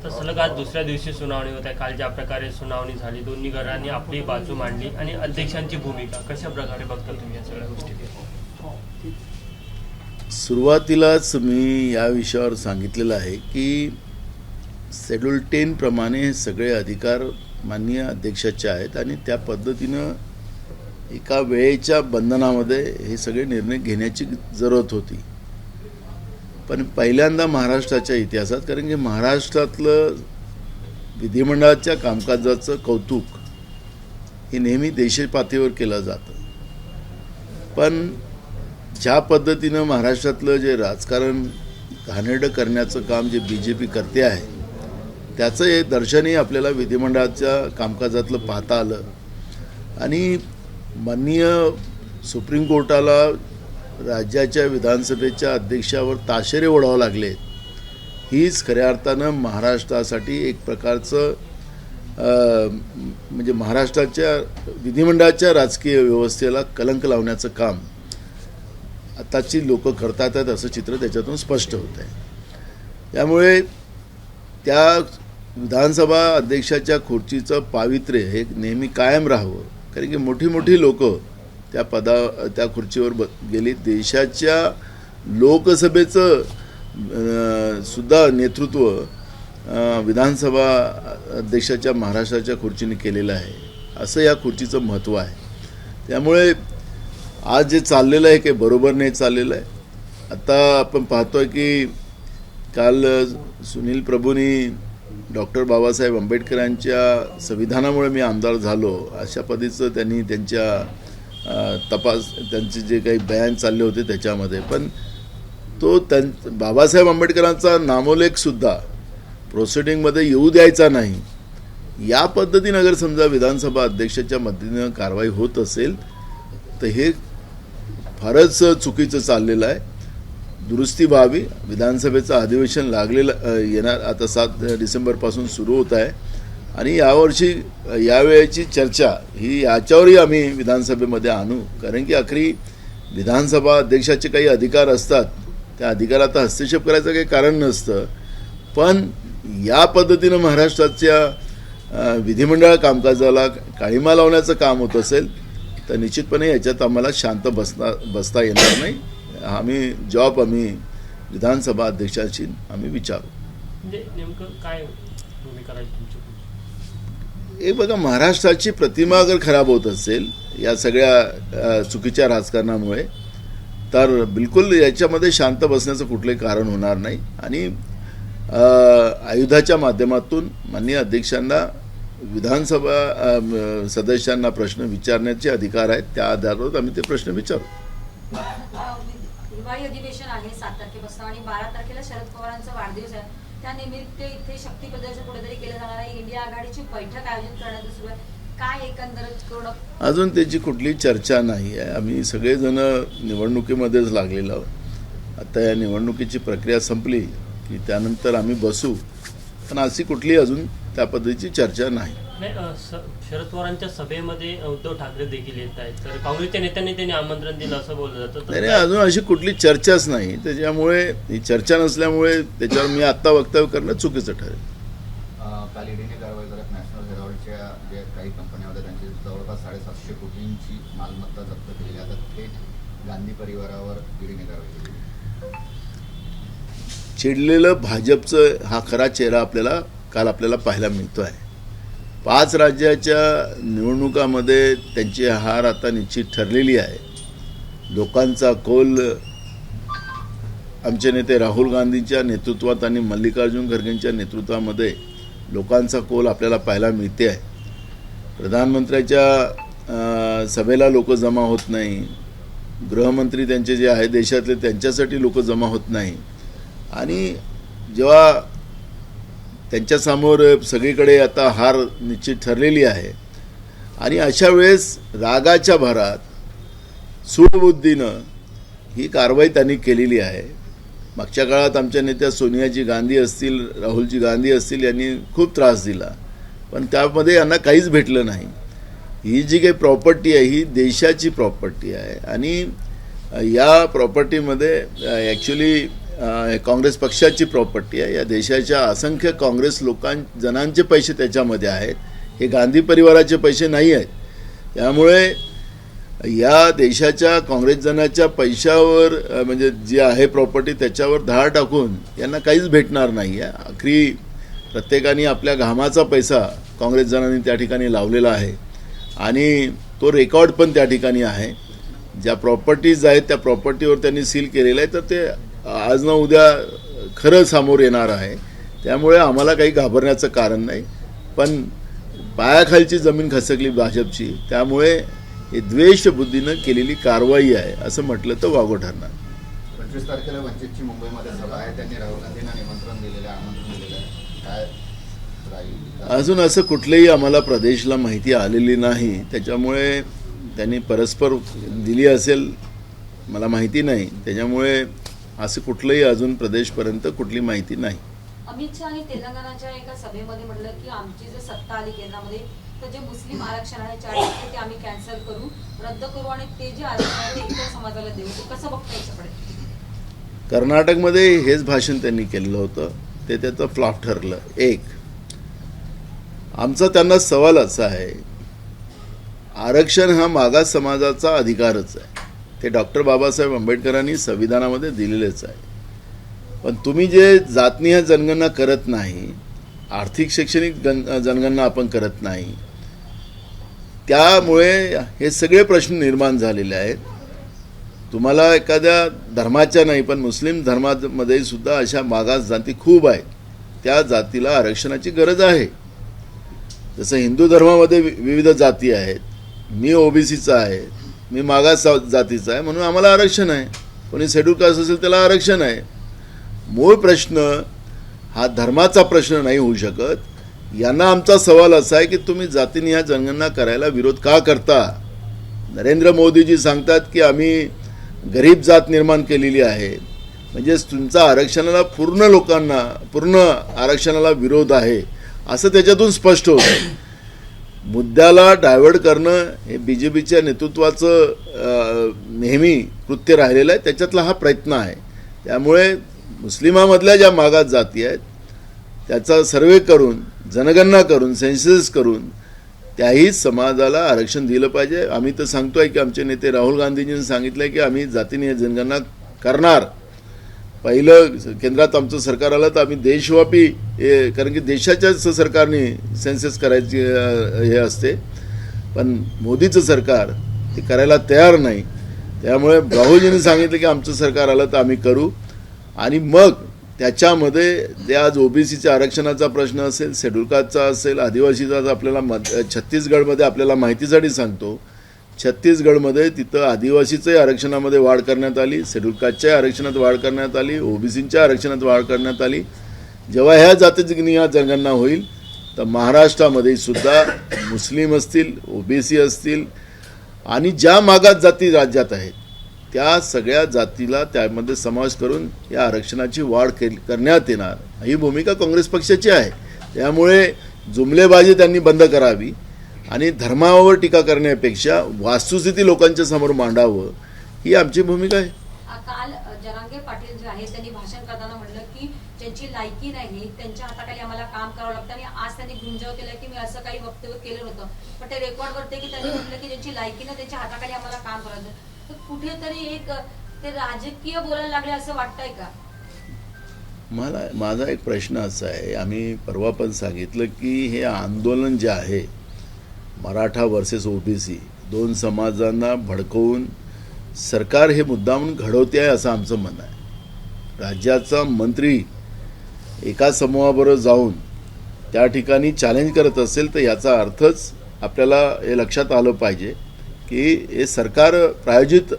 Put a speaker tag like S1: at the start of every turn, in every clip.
S1: तर सलग आज दुसऱ्या दिवशी सुनावणी होत आहे. काल ज्या प्रकारे सुनावणी झाली, दोन्ही घरांनी आपली बाजू मांडली आणि अध्यक्षांची भूमिका कशा प्रकारे बघता तुम्ही या सगळ्या गोष्टी?
S2: सुरुवातीलाच मी या विषयावर सांगितलेलं आहे की शेड्यूल 10 प्रमाणे हे सगळे अधिकार माननीय अध्यक्षाचे आहेत आणि त्या पद्धतीनं एका वेळेच्या बंधनामध्ये हे सगळे निर्णय घेण्याची जरूरत होती. पण पहिल्यांदा महाराष्ट्राच्या इतिहासात, कारण की महाराष्ट्रातलं विधिमंडळाच्या कामकाजाचं कौतुक हे नेहमी देशपातळीवर केलं जातं, पण ज्या पद्धतीनं महाराष्ट्रातलं जे राजकारण घाणेरडं करण्याचं काम जे BJP करते आहे त्याचं हे दर्शनही आपल्याला विधिमंडळाच्या कामकाजातलं पाहता आलं. आणि माननीय सुप्रीम कोर्टाला राज्याच्या विधानसभेच्या अध्यक्षावर ताशेरे ओढावं लागले, हीच खऱ्या अर्थानं महाराष्ट्रासाठी एक प्रकारचं म्हणजे महाराष्ट्राच्या विधिमंडळाच्या राजकीय व्यवस्थेला कलंक लावण्याचं काम आताची लोक करतात आहेत असं चित्र त्याच्यातून स्पष्ट होत आहे. त्यामुळे त्या विधानसभा अध्यक्षाच्या खुर्चीचं पावित्र्य हे नेहमी कायम राहावं, कारण की मोठी मोठी लोक त्या खुर्चीवर गेली. देशाच्या लोकसभेचं सुद्धा नेतृत्व विधानसभा अध्यक्षाच्या महाराष्ट्राच्या खुर्चीने केलेलं आहे, असं या खुर्चीचं महत्त्व आहे. त्यामुळे आज जे चाललेलं आहे ते बरोबर नाही चाललेलं आहे. आता आपण पाहतोय की काल सुनील प्रभूंनी डॉक्टर बाबासाहेब आंबेडकरांच्या संविधानामुळे मी आमदार झालो अशा पद्धतीचं त्यांनी त्यांचे जे काही बयान चालले होते त्याच्यामध्ये, पण तो बाबासाहेब आंबेडकरांचा नामोल्लेखसुद्धा प्रोसिडिंगमध्ये येऊ द्यायचा नाही. या पद्धतीनं अगर समजा विधानसभा अध्यक्षाच्या मदतीनं कारवाई होत असेल तर हे फारच चुकीचं चाललेलं आहे. दुरुस्ती व्हावी. विधानसभेचं अधिवेशन लागलेलं येणार आता 7 डिसेंबरपासून सुरू होत आहे आणि यावर्षी यावेळेची चर्चा ही याच्यावरही आम्ही विधानसभेमध्ये आणू, कारण की अखेरी विधानसभा अध्यक्षाचे काही अधिकार असतात, त्या अधिकारात हस्तक्षेप करायचं काही कारण नसतं. पण या पद्धतीनं महाराष्ट्राच्या विधिमंडळ कामकाजाला काळीमा लावण्याचं काम होत असेल तर निश्चितपणे याच्यात आम्हाला शांत बसता येणार नाही. आम्ही विधानसभा अध्यक्षांशी आम्ही विचारू.
S1: म्हणजे नेमकं काय भूमिका राहील तुमची?
S2: हे बघा, महाराष्ट्राची प्रतिमा अगर खराब होत असेल या सगळ्या चुकीच्या राजकारणामुळे तर बिलकुल याच्यामध्ये शांत बसण्याचं कुठलंही कारण होणार नाही. आणि आयुधाच्या माध्यमातून माननीय अध्यक्षांना विधानसभा सदस्यांना प्रश्न विचारण्याचे अधिकार आहेत, त्या आधारावर आम्ही ते प्रश्न विचारू.
S3: हिवाळी अधिवेशन आहे 7 तारखेपासून आणि 12 तारखेला शरद पवारांचा वाढदिवस आहे. त्यानिमित्त इथे शक्ती प्रदर्शन कुठेतरी केलं जाणार आहे. इंडिया आघाडीची बैठक आयोजित करण्यात सुरू आहे. काय एकंदरीत
S2: अजून त्याची कुठली चर्चा नाही आहे. आम्ही सगळेजण निवडणुकीमध्येच लागलेलो आहोत. आता या निवडणुकीची प्रक्रिया संपली की त्यानंतर आम्ही बसू, पण अशी कुठली अजून त्या पद्धतीची चर्चा नाही.
S1: शरद पवारांच्या सभेमध्ये उद्धव ठाकरे देखील येत आहेत, तर काँग्रेसच्या नेत्यांनी त्यांनी आमंत्रण दिलं असं बोललं जातं.
S2: नाही, अजून अशी कुठली चर्चाच नाही. त्याच्यामुळे ही चर्चा नसल्यामुळे त्याच्यावर मी आत्ता वक्तव्य करणं चुकीचं ठरेल.
S4: काल ईडीने कारवाई करत नॅशनल हेराल्डच्या जे काही कंपन्या होत्या त्यांची जवळपास 750 कोटींची मालमत्ता जप्त केली. आता थेट गांधी परिवारावर ईडीने कारवाई केली.
S2: चिडलेलं भाजपचं हा खरा चेहरा आपल्याला पाहायला मिळतो आहे. 5 राज्याच्या निवडणुकामध्ये त्यांची हार आता निश्चित ठरलेली आहे. लोकांचा कौल आमचे नेते राहुल गांधींच्या नेतृत्वात आणि मल्लिकार्जुन खरगेंच्या नेतृत्वामध्ये लोकांचा कौल आपल्याला पाहायला मिळते आहे. प्रधानमंत्र्याच्या सभेला लोक जमा होत नाही, गृहमंत्री त्यांचे जे आहे देशातले त्यांच्यासाठी लोक जमा होत नाही, आणि जेव्हा त्यांच्यासमोर सगळीकडे आता हार निश्चित ठरलेली आहे आणि अशा वेळेस रागाच्या भरात सूडबुद्धीनं ही कारवाई त्यांनी केलेली आहे. मागच्या काळात आमच्या नेत्या सोनियाजी गांधी असतील, राहुलजी गांधी असतील, यांनी खूप त्रास दिला, पण त्यामध्ये यांना काहीच भेटलं नाही. ही जी काही प्रॉपर्टी आहे ही देशाची प्रॉपर्टी आहे आणि या प्रॉपर्टीमध्ये ॲक्च्युली काँग्रेस पक्षाची प्रॉपर्टी आहे. या देशाच्या असंख्य काँग्रेस जणांचे पैसे त्याच्यामध्ये आहेत. हे गांधी परिवाराचे पैसे नाही आहेत. त्यामुळे या देशाच्या काँग्रेस जनाच्या पैशावर म्हणजे जी आहे प्रॉपर्टी त्याच्यावर धार टाकून यांना काहीच भेटणार नाही आहे. आखरी प्रत्येकाने आपल्या घामाचा पैसा काँग्रेस जनांनी त्या ठिकाणी लावलेला आहे आणि तो रेकॉर्ड पण त्या ठिकाणी आहे. ज्या प्रॉपर्टीज आहेत त्या प्रॉपर्टीवर त्यांनी सील केलेलं आहे, तर ते आज ना उद्या खरं समोर येणार आहे. त्यामुळे आम्हाला काही घाबरण्याचं कारण नाही. पण पायाखालची जमीन खसकली भाजपची, त्यामुळे हे द्वेष बुद्धीनं केलेली कारवाई आहे असं म्हटलं तर वागो ठरणार.
S4: 25 तारखेला वंचितची मुंबईमध्ये सभा आहे. त्यांनी राहुल गांधींना आमंत्रण दिलेलं आहे. काय राहील?
S2: अजून असं कुठलंही आम्हाला प्रदेशला माहिती आलेली नाही. त्याच्यामुळे त्यांनी परस्पर दिली असेल मला माहिती नाही. त्याच्यामुळे असं कुठलंही अजून प्रदेशपर्यंत कुठली माहिती नाही.
S3: अमित शहा आणि तेलंगणाच्या एका सभेमध्ये म्हटलं की आमची जर सत्ता आली केंद्रामध्ये तर जे मुस्लिम आरक्षण आहे 40% ते आम्ही कॅन्सल करू, रद्द करू आणि ते जे आरक्षण आहे ते इतर समाजाला देऊ. ते कसं बघता याच्याकडे?
S2: कर्नाटकमध्ये हेच भाषण त्यांनी केलेलं होतं. ते त्याचं फ्लॉप ठरलं. एक आमचा त्यांना सवाल असा आहे, आरक्षण हा मागास समाजाचा अधिकारच आहे. ते डॉक्टर बाबासाहेब आंबेडकरांनी संविधानामध्ये दिलेलेच आहे. पण तुम्ही जे जातनीय जनगणना करत नाही, आर्थिक शैक्षणिक जनगणना आपण करत नाही, त्यामुळे हे सगळे प्रश्न निर्माण झालेले आहेत. तुम्हाला एखाद्या धर्माच्या नाही पण मुस्लिम धर्मामध्ये सुद्धा अशा मागास जाती खूप आहेत. त्या जातीला आरक्षणाची गरज आहे. जसं हिंदू धर्मामध्ये विविध जाती आहेत. मी ओबीसीचा आहे, मी मागास जातीचा आहे, म्हणून आम्हाला आरक्षण आहे. कोणी शेड्यूल कास्ट असेल त्याला आरक्षण आहे. मूळ प्रश्न हा धर्माचा प्रश्न नाही होऊ शकत. यांना आमचा सवाल असा आहे की तुम्ही जातीनिहाय जनगणना करायला विरोध का करता? नरेंद्र मोदीजी सांगतात की आम्ही गरीब जात निर्माण केलेली आहे, म्हणजेच तुमचा आरक्षणाला पूर्ण आरक्षणाला विरोध आहे असं त्याच्यातून स्पष्ट होतं. मुद्द्याला डायव्हर्ट करणं हे BJPच्या नेतृत्वाचं नेहमी कृत्य राहिलेलं आहे. त्याच्यातला हा प्रयत्न आहे. त्यामुळे मुस्लिमामधल्या ज्या मागास जाती आहेत त्याचा सर्वे करून, जनगणना करून, सेन्सस करून त्याही समाजाला आरक्षण दिलं पाहिजे. आम्ही तर सांगतोय की आमचे नेते राहुल गांधीजींनी सांगितलं की आम्ही जातीनिहाय जनगणना करणार. पहिलं केंद्रात आमचं सरकार आलं तर आम्ही देशव्यापी कारण की देशाच्याच सरकारने सेन्सस करायची हे असते, पण मोदीचं सरकार ते करायला तयार नाही. त्यामुळे राहुलजींनी सांगितलं की आमचं सरकार आलं तर आम्ही करू. आणि मग त्याच्यामध्ये ते आज ओबीसीच्या आरक्षणाचा प्रश्न असेल, शेड्यूल कास्टचा असेल, आदिवासीचा आपल्याला छत्तीसगडमध्ये आपल्याला माहितीसाठी सांगतो, छत्तीसगडमध्ये तिथं आदिवासीच्याही आरक्षणामध्ये वाढ करण्यात आली, शेड्यूल कास्टच्या आरक्षणात वाढ करण्यात आली, ओबीसीच्या आरक्षणात वाढ करण्यात आली. जेव्हा ह्या जातीनिहाय जनगणना होईल तर महाराष्ट्रामध्ये सुद्धा मुस्लिम असतील, ओबीसी असतील आणि ज्या मागास जाती राज्यात आहेत त्या सगळ्या जातीला त्यामध्ये समावेश करून या आरक्षणाची वाढ करण्यात येणार. ही भूमिका काँग्रेस पक्षाची आहे. त्यामुळे जुमलेबाजी त्यांनी बंद करावी आणि धर्मावर टीका करण्यापेक्षा वास्तुस्थिती लोकांच्या समोर मांडावं, ही आमची भूमिका आहे.
S3: काल जरांगे पाटील जे आहेत त्यांनी भाषण करताना म्हटलं की ज्यांची लायकी नाही त्यांच्या हाताखाली आम्हाला काम करावं लागतं. आणि आज त्यांनी गुंजाव केलं की मी असं काही वक्तव्य केलं नव्हतं, पण ते रेकॉर्ड करते की त्यांनी म्हटलं की ज्यांची लायकी नाही त्यांच्या हाताखाली आम्हाला काम करायचं. तर कुठेतरी एक ते राजकीय बोलायला लागले असं वाटतंय का?
S2: माझा एक प्रश्न असा आहे, आम्ही परवा पण सांगितलं की हे आंदोलन जे आहे मराठा वर्सेस ओबीसी दोन समाजांना भडकवून सरकार हे मुद्दामून घडवते आहे असं आमचं म्हणणं आहे. राज्याचा मंत्री एका समूहाबरोबर जाऊन त्या ठिकाणी चॅलेंज करत असेल तर याचा अर्थच आपल्याला हे लक्षात आलं पाहिजे की हे सरकार प्रायोजित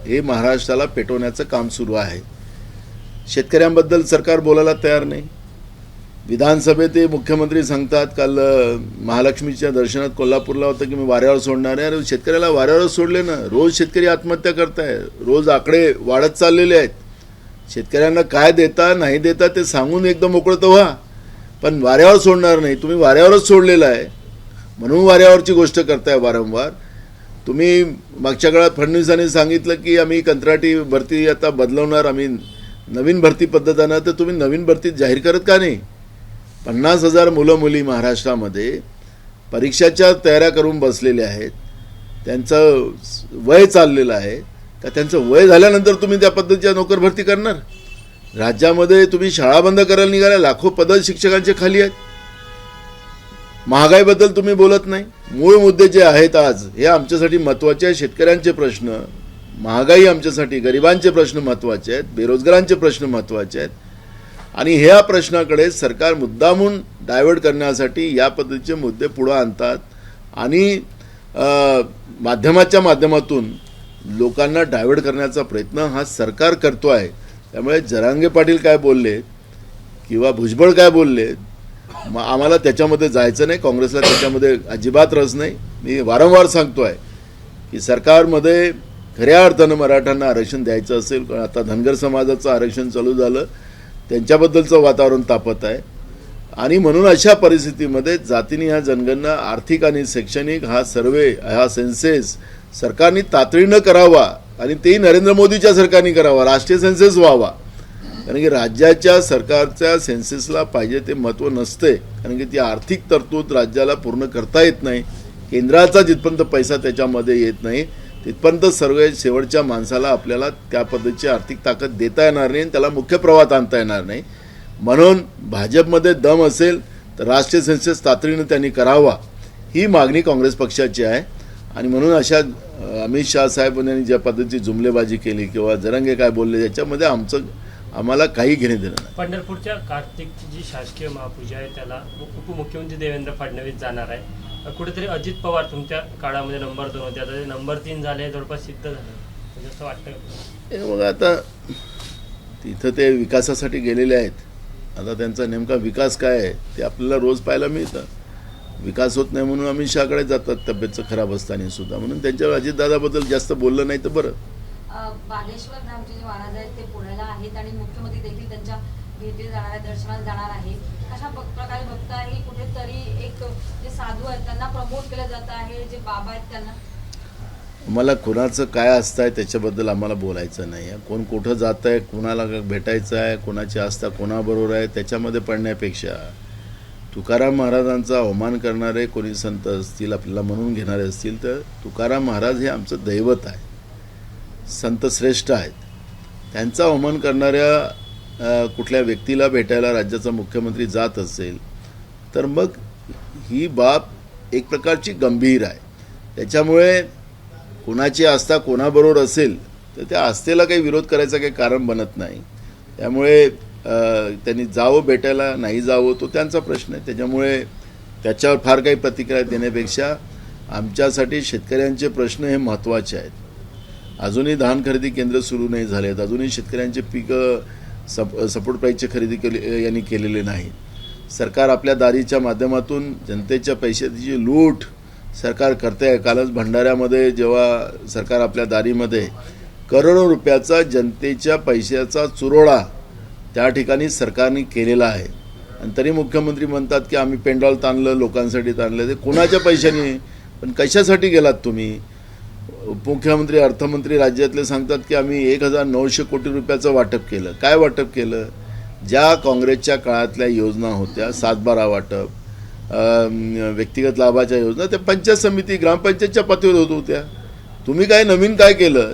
S2: हे महाराष्ट्राला पेटवण्याचं काम सुरू आहे. शेतकऱ्यांबद्दल सरकार बोलायला तयार नाही. विधानसभेत ते मुख्यमंत्री सांगतात, काल महालक्ष्मीच्या दर्शनात कोल्हापूरला होतं की मी वाऱ्यावर सोडणार आहे. अरे शेतकऱ्याला वाऱ्यावर सोडले ना, रोज शेतकरी आत्महत्या करताय, रोज आकडे वाढत चाललेले आहेत. शेतकऱ्यांना काय देता नाही देता ते सांगून एकदम मोकळं तर व्हा, पण वाऱ्यावर सोडणार नाही. तुम्ही वाऱ्यावरच सोडलेलं आहे म्हणून वाऱ्यावरची गोष्ट करताय वारंवार. तुम्ही मागच्या काळात फडणवीसांनी सांगितलं की आम्ही कंत्राटी भरती आता बदलवणार, आम्ही नवीन भरती पद्धतीनं, तर तुम्ही नवीन भरती जाहीर करत का नाही? 50,000 मुलं मुली महाराष्ट्रामध्ये परीक्षाच्या तयाऱ्या करून बसलेले आहेत, त्यांचं वय चाललेलं आहे, का त्यांचं वय झाल्यानंतर तुम्ही त्या पद्धतीच्या नोकर भरती करणार? राज्यामध्ये तुम्ही शाळा बंद करायला निघाल्या, लाखो पदं शिक्षकांचे खाली आहेत. महागाईबद्दल तुम्ही बोलत नाही. मूळ मुद्दे जे आहेत आज हे आमच्यासाठी महत्त्वाचे आहेत. शेतकऱ्यांचे प्रश्न, महागाई आमच्यासाठी, गरिबांचे प्रश्न महत्त्वाचे आहेत, बेरोजगारांचे प्रश्न महत्त्वाचे आहेत. आणि ह्या प्रश्नाकडे सरकार मुद्दामून डायव्हर्ट करण्यासाठी या पद्धतीचे मुद्दे पुढे आणतात आणि माध्यमाच्या माध्यमातून लोकांना डायव्हर्ट करण्याचा प्रयत्न हा सरकार करतो आहे. त्यामुळे जरांगे पाटील काय बोलले किंवा भुजबळ काय बोलले, आम्हाला त्याच्यामध्ये जायचं नाही. काँग्रेसला त्याच्यामध्ये अजिबात रस नाही. मी वारंवार सांगतो आहे की सरकारमध्ये खऱ्या अर्थानं मराठ्यांना आरक्षण द्यायचं असेल, कारण आता धनगर समाजाचं आरक्षण चालू झालं, त्यांच्याबद्दलचं वातावरण तापत आहे. आणि म्हणून अशा परिस्थितीमध्ये जातीने ह्या जनगणना, आर्थिक आणि शैक्षणिक हा सर्वे, हा सेन्सेस सरकारने तातडीनं करावा आणि तेही नरेंद्र मोदीच्या सरकारने करावा. राष्ट्रीय सेन्सेस व्हावा. कारण की राज्याच्या सरकारच्या सेन्सेसला पाहिजे ते महत्त्व नसते, कारण की ती आर्थिक तरतूद राज्याला पूर्ण करता येत नाही. केंद्राचा जिथपर्यंत पैसा त्याच्यामध्ये येत नाही तिथपर्यंत सर्व शेवटच्या माणसाला आपल्याला त्या पद्धतीची आर्थिक ताकद देता येणार नाही, त्याला मुख्य प्रवाहात आणता येणार नाही. म्हणून भाजपमध्ये दम असेल तर राष्ट्रीय सेन्सेस तातडीनं त्यांनी करावा, ही मागणी काँग्रेस पक्षाची आहे. आणि म्हणून अशा अमित शाह साहेबांनी ज्या पद्धतीची जुमलेबाजी केली किंवा जरांगे काय बोलले, त्याच्यामध्ये आम्हाला काही घेणे देणं नाही.
S1: पंढरपूरच्या कार्तिकची जी शासकीय महापूजा आहे त्याला उपमुख्यमंत्री देवेंद्र फडणवीस जाणार आहे. कुठेतरी अजित पवार तुमच्या काळामध्ये नंबर 2 होते, आता ते नंबर 3 झाले, जवळपास सिद्ध झाले, म्हणजे असं वाटतं.
S2: मग आता तिथं ते विकासासाठी गेलेले आहेत. आता त्यांचा नेमका विकास काय आहे ते आपल्याला रोज पाहायला मिळतं. विकास होत नाही म्हणून अमित शहाकडे जातात तब्येतचं खराब असताना सुद्धा, म्हणून त्यांच्यावर अजितदादाबद्दल जास्त बोललं नाही तर बरं.
S3: बागेश्वर धामचे जे महाराज आहेत ते पुण्याला आहेत आणि मुख्यमंत्री देखील त्यांच्या भेटीला जाणार आहे, दर्शनाला जाणार आहे. कशा प्रकारे बघता आहे कुठेतरी एक जे साधू आहेत त्यांना प्रमोट केलं जात आहे, जे बाबा आहेत त्यांना?
S2: मला कोणाचं काय असतं आहे त्याच्याबद्दल आम्हाला बोलायचं नाही आहे. कोण कुठं जात आहे, कोणाला भेटायचं आहे, कोणाची आस्था कोणाबरोबर आहे त्याच्यामध्ये पडण्यापेक्षा तुकाराम महाराजांचा अवमान करणारे कोणी संत असतील, आपल्याला म्हणून घेणारे असतील, तर तुकाराम महाराज हे आमचं दैवत आहे, संत श्रेष्ठ आहेत. त्यांचा अवमान करणाऱ्या कुठल्या व्यक्तीला भेटायला राज्याचा मुख्यमंत्री जात असेल तर मग ही बाब एक प्रकारची गंभीर आहे. त्याच्यामुळे कोणाची आस्था कोणाबरोबर असेल तर त्या आस्थेला काही विरोध करायचं काही कारण बनत नाही. त्यामुळे त्यांनी जावं भेटायला, नाही जावं तो त्यांचा प्रश्न आहे. त्याच्यामुळे त्याच्यावर फार काही प्रतिक्रिया देण्यापेक्षा आमच्यासाठी शेतकऱ्यांचे प्रश्न हे महत्त्वाचे आहेत. अजूनही धान खरेदी केंद्र सुरू नाही झाले आहेत, अजूनही शेतकऱ्यांचे पिकं सपोर्ट प्राईसची खरेदी यांनी केलेले नाही. सरकार आपल्या दारीच्या माध्यमातून जनतेच्या पैशाची लूट सरकार करते आहे. कालच भंडाऱ्यामध्ये जेव्हा सरकार आपल्या दारीमध्ये करोडो रुपयाचा जनतेच्या पैशाचा चुरोडा त्या ठिकाणी सरकारने केलेला आहे. आणि तरी मुख्यमंत्री म्हणतात की आम्ही पेंडॉल ताणलं, लोकांसाठी ताणलं. ते कोणाच्या पैशाने, पण कशासाठी गेलात तुम्ही? उपमुख्यमंत्री, अर्थमंत्री राज्यातले सांगतात की आम्ही 1900 कोटी रुपयाचं वाटप केलं. काय वाटप केलं? ज्या काँग्रेसच्या काळातल्या योजना होत्या, 7/12 वाटप, व्यक्तिगत लाभाच्या योजना, त्या पंचायत समिती, ग्रामपंचायतच्या पातळीवर होत होत्या. तुम्ही काय नवीन काय केलं?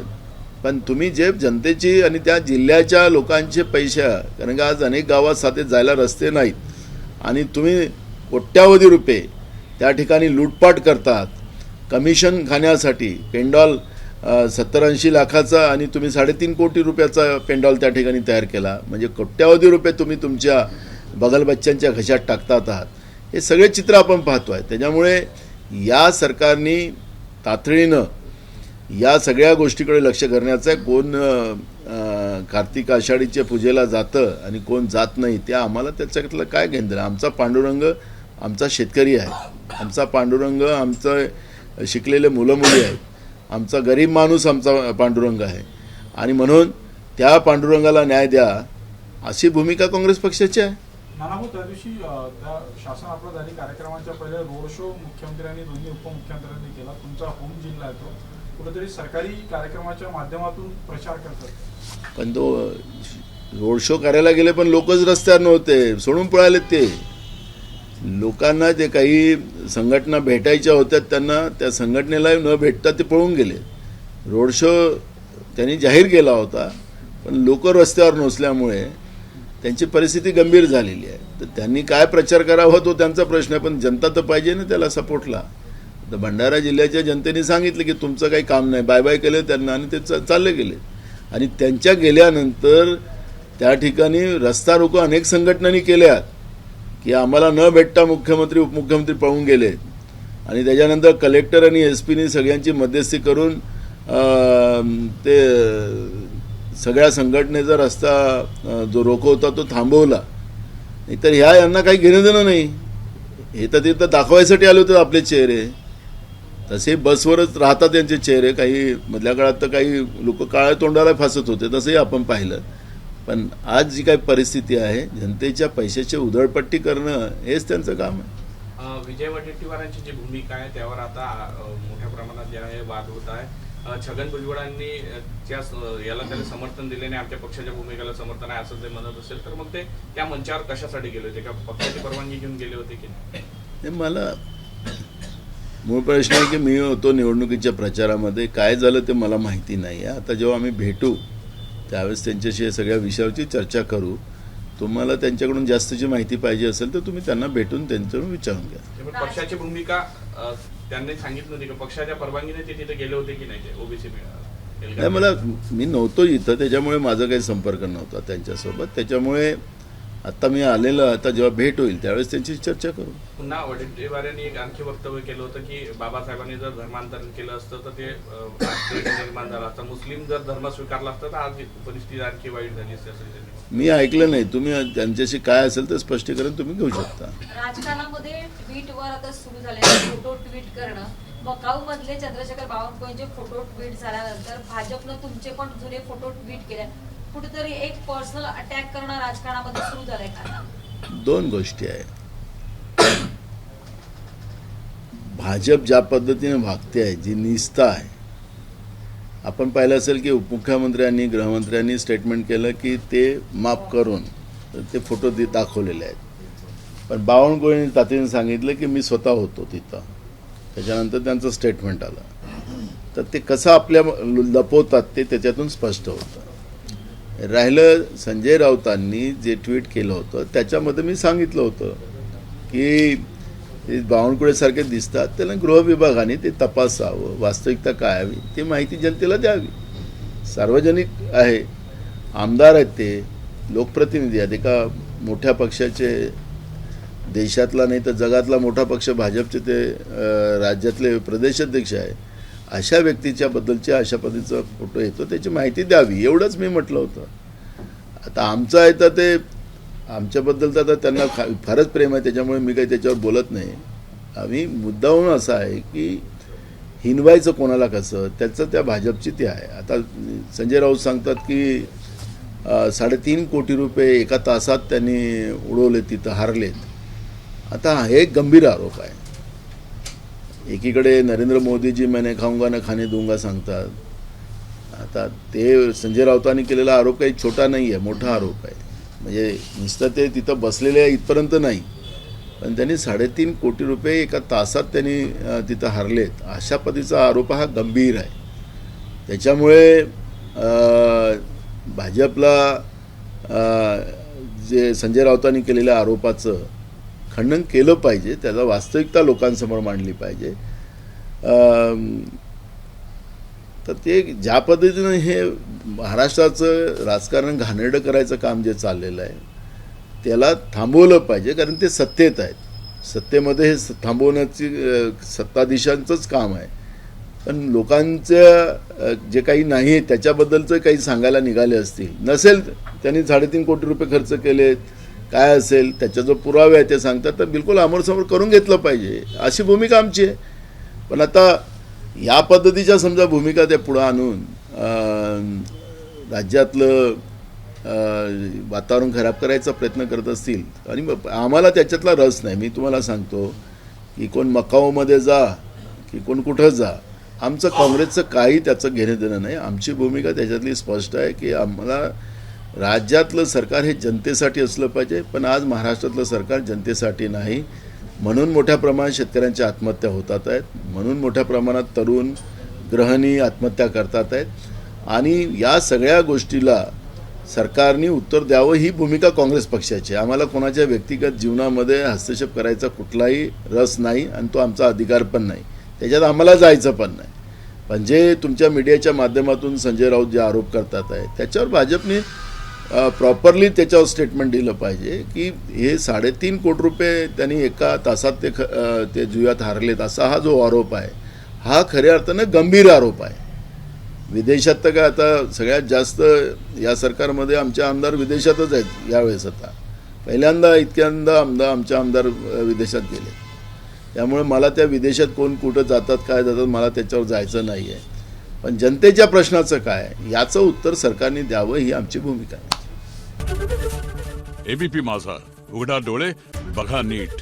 S2: पण तुम्ही जे जनतेची आणि त्या जिल्ह्याच्या लोकांचे पैसे, कारण की आज अनेक गावात साथे जायला रस्ते नाहीत आणि तुम्ही कोट्यावधी रुपये त्या ठिकाणी लूटपाट करतात कमिशन खाण्यासाठी. पेंडॉल 70-80 लाखाचा आणि तुम्ही 3.5 कोटी रुपयाचा पेंडॉल त्या ठिकाणी तयार केला. म्हणजे कोट्यावधी रुपये तुम्ही तुमच्या बगलबच्च्यांच्या घशात टाकतात आहात. हे सगळे चित्र आपण पाहतो आहे. त्याच्यामुळे या सरकारने तातडीनं या सगळ्या गोष्टीकडे लक्ष करण्याचं आहे. कोण कार्तिक आषाढीच्या पूजेला जातं आणि कोण जात नाही ते आम्हाला त्याच्यातलं काय घेणं. आमचा पांडुरंग आमचा शेतकरी आहे, आमचा पांडुरंग आमचं शिकलेले मुलं मुली आहेत, आमचा गरीब माणूस आमचा पांडुरंग आहे. आणि म्हणून त्या पांडुरंगाला न्याय द्या अशी भूमिका काँग्रेस पक्षाची आहे.
S5: नाना भाऊ, त्या दिवशी त्या शासन आपला झाली कार्यक्रमाच्या पहिले रोड शो मुख्यमंत्र्यांनी, दोन्ही उपमुख्यमंत्र्यांनी केला. तुमचा होम जिल्हा आहे तो, कुठेतरी सरकारी कार्यक्रमाच्या माध्यमातून प्रचार करतात.
S2: पण तो रोड शो करायला गेले पण लोकच रस्त्यावर नव्हते, सोडून पळाले. ते लोकांना जे काही संघटना भेटायच्या होत्या त्यांना त्या संघटनेला न भेटता ते पळून गेले. रोड शो त्यांनी जाहीर केला होता पण लोक रस्त्यावर नसल्यामुळे त्यांची परिस्थिती गंभीर झालेली आहे. तर त्यांनी काय प्रचार करावा तो त्यांचा प्रश्न आहे, पण जनता तर पाहिजे ना त्याला सपोर्टला. तर भंडारा जिल्ह्याच्या जनतेने सांगितलं की तुमचं काही काम नाही, बाय बाय केलं त्यांना आणि ते चालले गेले. आणि त्यांच्या गेल्यानंतर त्या ठिकाणी रस्ता रोको अनेक संघटनांनी केल्यात की आम्हाला न भेटता मुख्यमंत्री उपमुख्यमंत्री पळून गेले. आणि त्याच्यानंतर कलेक्टर आणि एसपीनी सगळ्यांची मध्यस्थी करून ते सगळ्या संघटनेचा रस्ता जो रोको होता तो थांबवला. नाहीतर यांना काही घेणं देणं नाही. हे तर तिथं दाखवायसाठी आले होते आपले चेहरे. तसे बसवरच राहतात त्यांचे चेहरे. काही मधल्या काळात तर काही लोक काळ्या तोंडाला फासत होते, तसंही आपण पाहिलं. पण आज जी काही परिस्थिती आहे जनतेच्या पैशाची उधळपट्टी करणं हेच त्यांचं काम आहे.
S6: विजय वडेट्टीवारांची जी भूमिका आहे त्यावर आता मोठ्या प्रमाणात जे आहे वाद होत आहे. छगन भुजबळांनी याला त्याला समर्थन दिले नाही, आमच्या पक्षाच्या भूमिकेला समर्थन आहे असं ते म्हणत असेल तर मग ते त्या मंचावर कशासाठी गेले होते? का पक्षाची परवानगी घेऊन गेले होते की नाही?
S2: मला मूळ प्रश्न आहे की मी होतो निवडणुकीच्या प्रचारामध्ये, काय झालं ते मला माहिती नाही. आता जेव्हा आम्ही भेटू त्यावेळेस त्यांच्याशी या सगळ्या विषयावरची चर्चा करू. तुम्हाला त्यांच्याकडून जास्तची माहिती पाहिजे असेल तर तुम्ही त्यांना भेटून त्यांच्याकडून विचारून घ्या.
S6: पक्षाची भूमिका त्यांनी सांगितलं होती का पक्षाच्या परवानगीने ते तिथे गेले होते की नाही? ते ओबीसी
S2: नाही, मी नव्हतो इथं, त्याच्यामुळे माझा काही संपर्क नव्हता त्यांच्यासोबत. त्याच्यामुळे आता मी आलेलं, आता जेव्हा भेट होईल त्यावेळेस त्यांची चर्चा करू.
S6: पुन्हा वडेट्टीवारांनी एक आणखी वक्तव्य केलं होतं की बाबासाहेबांनी जर धर्मांतरण केलं असतं तर ते निर्माण झालं असतं, मुस्लिम जर धर्म स्वीकारला असता तर आज परिस्थिती आणखी वाईट झाली असते असं त्यांनी.
S2: मी ऐकलं नाही. तुम्ही त्यांच्याशी काय असेल तर स्पष्टीकरण तुम्ही घेऊ शकता.
S3: राजकारणामध्ये ट्विटवर आता सुरू झालेले फोटो ट्विट करणं, मकाऊ मधले चंद्रशेखर बावनकुळेंचे फोटो ट्विट झाल्यानंतर भाजपनं तुमचे पण जुने फोटो ट्विट केले. कुठेतरी एक पर्सनल अटॅक करणं राजकारणामध्ये सुरू झालंय का?
S2: दोन गोष्टी आहेत. भाजप ज्या पद्धतीने वागते आहे, जी निस्ता आहे, आपण पाहिलं असेल की उपमुख्यमंत्र्यांनी गृहमंत्र्यांनी स्टेटमेंट केलं की ते माफ करून ते फोटो दाखवलेले आहेत. पण बावनकुळेंनी तातडीने सांगितलं की मी स्वतः होतो तिथं. त्याच्यानंतर त्यांचं स्टेटमेंट आलं. तर ते कसं आपल्या लपवतात ते त्याच्यातून स्पष्ट होतं. राहिलं संजय राऊतांनी जे ट्विट केलं होतं त्याच्यामध्ये मी सांगितलं होतं की बावनकुळेसारखे दिसतात, त्याला गृहविभागाने ते तपासावं, वास्तविकता काय हवी ती माहिती जनतेला द्यावी. सार्वजनिक आहे, आमदार आहेत, ते लोकप्रतिनिधी आहेत, एका मोठ्या पक्षाचे, देशातला नाही तर जगातला मोठा पक्ष भाजपचे ते राज्यातले प्रदेशाध्यक्ष आहे. अशा व्यक्तीच्या बद्दलचे अशा पद्धतीचा फोटो येतो, त्याची माहिती द्यावी एवढंच मी म्हटलं होतं. आता आमचं आहे तर ते आमच्याबद्दल तर आता त्यांना फारच प्रेम आहे, त्याच्यामुळे मी काही त्याच्यावर बोलत नाही. आम्ही मुद्दाहून असं आहे की हिनवायचं कोणाला कसं, त्याचं त्या भाजपची ते आहे. आता संजय राऊत सांगतात की 3.5 कोटी रुपये एका तासात त्यांनी उडवले, तिथं हारलेत. आता हे गंभीर आरोप आहे. एकीकडे नरेंद्र मोदीजी मैंने खाऊंगा न खाने दूंगा सांगतात. आता ते संजय राऊतांनी केलेला आरोप काही छोटा नाही आहे, मोठा आरोप आहे. म्हणजे नुसतं ते तिथं बसलेले आहे इथपर्यंत नाही, पण त्यांनी 3.5 कोटी रुपये एका तासात त्यांनी तिथं हारलेत, अशा पद्धतीचा आरोप हा गंभीर आहे. त्याच्यामुळे भाजपला जे संजय राऊतांनी केलेल्या आरोपाचं खंडन केलं पाहिजे, त्याला वास्तविकता लोकांसमोर मांडली पाहिजे. तर ते ज्या पद्धतीनं हे महाराष्ट्राचं राजकारण घाणेरडं करायचं काम जे चाललेलं आहे त्याला थांबवलं पाहिजे, कारण ते सत्तेत आहेत. सत्तेमध्ये हे थांबवण्याची सत्ताधीशांचंच काम आहे. पण लोकांचं जे काही नाही त्याच्याबद्दलचं काही सांगायला निघाले असतील, नसेल त्यांनी 3.5 कोटी रुपये खर्च केलेत, काय असेल त्याच्या जो पुरावे आहे ते सांगतात, तर बिलकुल समोर करून घेतलं पाहिजे, अशी भूमिका आमची आहे. पण आता या पद्धतीच्या समजा भूमिका त्या पुढं आणून राज्यातलं वातावरण खराब करायचा प्रयत्न करत असतील, आणि आम्हाला त्याच्यातला रस नाही. मी तुम्हाला सांगतो की कोण मकाऊमध्ये जा की कोण कुठं जा, आमचं काँग्रेसचं काही त्याचं घेणं देणं नाही. आमची भूमिका त्याच्यातली स्पष्ट आहे की आम्हाला राज्यातलं सरकार हे जनतेसाठी असलं पाहिजे, पण आज महाराष्ट्रातलं सरकार जनतेसाठी नाही. म्हणून मोठ्या प्रमाणात शेतकऱ्यांच्या आत्महत्या होतात आहेत, म्हणून मोठ्या प्रमाणात तरुण गृहिणी आत्महत्या करतात आहेत. आणि या सगळ्या गोष्टीला सरकारने उत्तर द्यावं ही भूमिका काँग्रेस पक्षाची आहे. आम्हाला कोणाच्या व्यक्तिगत जीवनामध्ये हस्तक्षेप करायचा कुठलाही रस नाही आणि तो आमचा अधिकार पण नाही, त्याच्यात आम्हाला जायचं पण नाही. पण जे तुमच्या मीडियाच्या माध्यमातून संजय राऊत जे आरोप करतात आहे त्याच्यावर भाजपने प्रॉपरली त्याच्यावर स्टेटमेंट दिलं पाहिजे की हे 3.5 कोटी रुपये त्यांनी एका तासात ते जुयात हारलेत असा हा जो आरोप आहे हा खऱ्या अर्थानं गंभीर आरोप आहे. विदेशात तर काय आता सगळ्यात जास्त या सरकारमध्ये आमचे आमदार विदेशातच आहेत यावेळेस. आता पहिल्यांदा इतक्यांदा आमचे आमदार विदेशात गेले. त्यामुळे मला त्या विदेशात कोण कुठं जातात काय जातात मला त्याच्यावर जायचं नाही आहे. पण जनतेच्या प्रश्नाचं काय याचं उत्तर सरकारने द्यावं ही आमची भूमिका आहे.
S7: एबीपी माझा, उघडा डोळे बघा नीट.